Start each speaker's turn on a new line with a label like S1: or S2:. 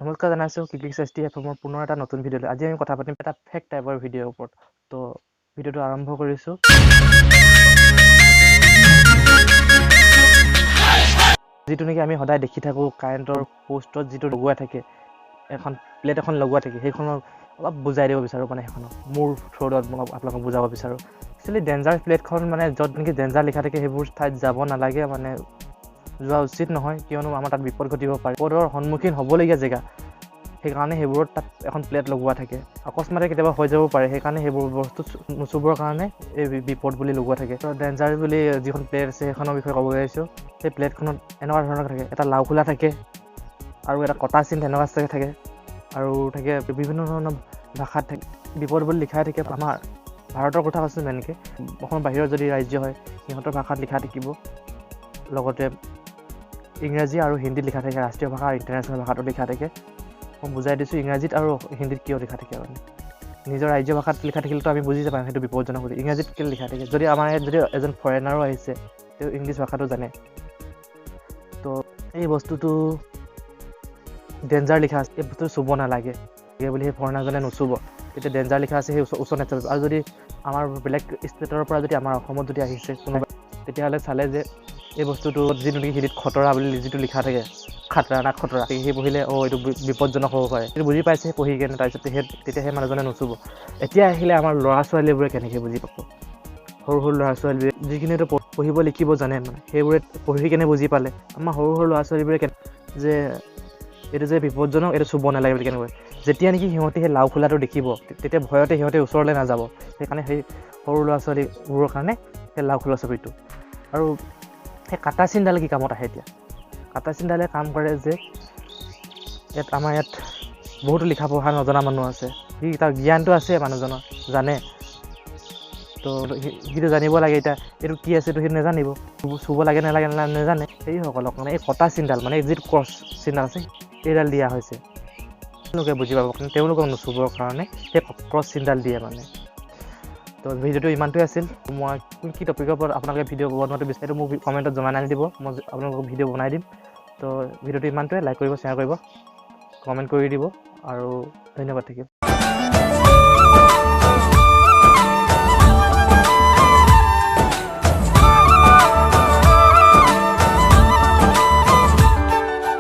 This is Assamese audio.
S1: নমস্কাৰ জনাইছোঁ কিকি STFM পুনৰ এটা নতুন ভিডিঅ'লৈ। আজি আমি কথা পাতিম এটা ফেক টাইপৰ ভিডিঅ'ৰ ওপৰত। তো ভিডিঅ'টো আৰম্ভ কৰিছোঁ। যিটো নেকি আমি সদায় দেখি থাকোঁ কাৰেণ্টৰ পোষ্টত যিটো লগোৱা থাকে, এখন প্লেট এখন লগোৱা থাকে, সেইখনক অলপ বুজাই দিব বিচাৰোঁ, মানে সেইখনক মোৰ থ্ৰুত মই আপোনালোকক বুজাব বিচাৰোঁ। একচুৱেলি ডেঞ্জাৰ প্লেটখন মানে য'ত নেকি ডেঞ্জাৰ লিখা থাকে সেইবোৰ ঠাইত যাব নালাগে, মানে যোৱা উচিত নহয়, কিয়নো আমাৰ তাত বিপদ ঘটিব পাৰে। বিপদৰ সন্মুখীন হ'বলগীয়া জেগা, সেইকাৰণে সেইবোৰত তাত এখন প্লেট লগোৱা থাকে। অকস্মাতে কেতিয়াবা হৈ যাব পাৰে, সেইকাৰণে সেইবোৰ বস্তু নুচুবৰ কাৰণে এই বিপদ বুলি লগোৱা থাকে। তো ডেঞ্জাৰ বুলি যিখন প্লেট আছে সেইখনৰ বিষয়ে ক'ব বিচাৰিছোঁ। সেই প্লেটখনত এনেকুৱা ধৰণৰ থাকে, এটা লাও খোলা থাকে আৰু এটা কটা চিন তেনেকুৱা থাকে, আৰু থাকে বিভিন্ন ধৰণৰ ভাষাত থাকে। বিপদ বুলি লিখাই থাকে। আমাৰ ভাৰতৰ কথা কৈছোঁ মেইনকৈ, অসমৰ বাহিৰৰ যদি ৰাজ্য হয় সিহঁতৰ ভাষাত লিখা থাকিব, লগতে ইংৰাজী আৰু হিন্দীত লিখা থাকে, ৰাষ্ট্ৰীয় ভাষা আৰু ইণ্টাৰনেশ্যনেল ভাষাটো লিখা থাকে। মই বুজাই দিছোঁ ইংৰাজীত আৰু হিন্দীত কিয় লিখা থাকে। মানে নিজৰ ৰাজ্য ভাষাত লিখা থাকিলেতো আমি বুজি নাপাম সেইটো বিপদজনক বুলি। ইংৰাজীত কিয় লিখা থাকে, যদি আমাৰ ইয়াত যদি এজন ফৰেনাৰো আহিছে তেওঁ ইংলিছ ভাষাটো জানে। তো এই বস্তুটো ডেঞ্জাৰ লিখা আছে, এই বস্তুটো চুব নালাগে বুলি সেই ফৰেনাৰজনে নুচুব। তেতিয়া ডেঞ্জাৰ লিখা আছে সেই ওচৰত নাচাব। আৰু যদি আমাৰ বেলেগ ষ্টেটৰ পৰা যদি আমাৰ অসমত যদি আহিছে কোনোবা, তেতিয়াহ'লে চালে যে এই বস্তুটো যিটো নেকি হিন্দীত খতৰা বুলি যিটো লিখা থাকে, খাতৰা না খতৰা, সেই পঢ়িলে এইটো বিপদজনক হ'ব পাৰে, সেইটো বুজি পাইছে পঢ়ি কেনে। তাৰপিছত তেতিয়া সেই মানুহজনে নুচুব। এতিয়া আহিলে আমাৰ ল'ৰা ছোৱালীবোৰে কেনেকৈ বুজি পাব। সৰু সৰু ল'ৰা ছোৱালীবোৰে যিখিনিতো পঢ়িব লিখিব জানে, মানে সেইবোৰে পঢ়ি কেনে বুজি পালে। আমাৰ সৰু সৰু ল'ৰা ছোৱালীবোৰে যে এইটো যে বিপদজনক, এইটো চুব নালাগে বুলি কেনেকৈ। যেতিয়া নেকি সিহঁতে সেই লাও খোলাটো দেখিব তেতিয়া ভয়তে সিহঁতে ওচৰলৈ নাযাব। সেইকাৰণে সেই সৰু ল'ৰা ছোৱালীবোৰৰ কাৰণে সেই লাও খোলা ছবিটো। আৰু সেই কাটা চিনডালে কি কামত আহে এতিয়া? কাটা চিনডালে কাম কৰে যে আমাৰ ইয়াত বহুতো লিখা পঢ়া নজনা মানুহ আছে, তাৰ জ্ঞানটো আছে, মানুহজনৰ জানে, তো সিটো জানিব লাগে। এতিয়া এইটো কি আছে, সেইটো নাজানিব, চুব লাগে নালাগে নাজানে। সেইসকলক মানে এই কটা চিনডাল, মানে যিটো ক্ৰছ চিনডাল আছে সেইডাল দিয়া হৈছে, তেওঁলোকে বুজি পাব কাৰণে, তেওঁলোকক নুচুবৰ কাৰণে সেই ক্ৰছ চিনডাল দিয়ে মানে। তো ভিডিঅ'টো ইমানটোৱে আছিল। মই কি টপিকৰ ওপৰত আপোনালোকে ভিডিঅ' বনোৱাটো বিচাৰে মোক কমেণ্টত জনাই দিব, মই আপোনালোকক ভিডিঅ' বনাই দিম। তো ভিডিঅ'টো ইমানটোৱে। লাইক কৰিব, শ্বেয়াৰ কৰিব, কমেণ্ট কৰি দিব, আৰু ধন্যবাদ থাকিল।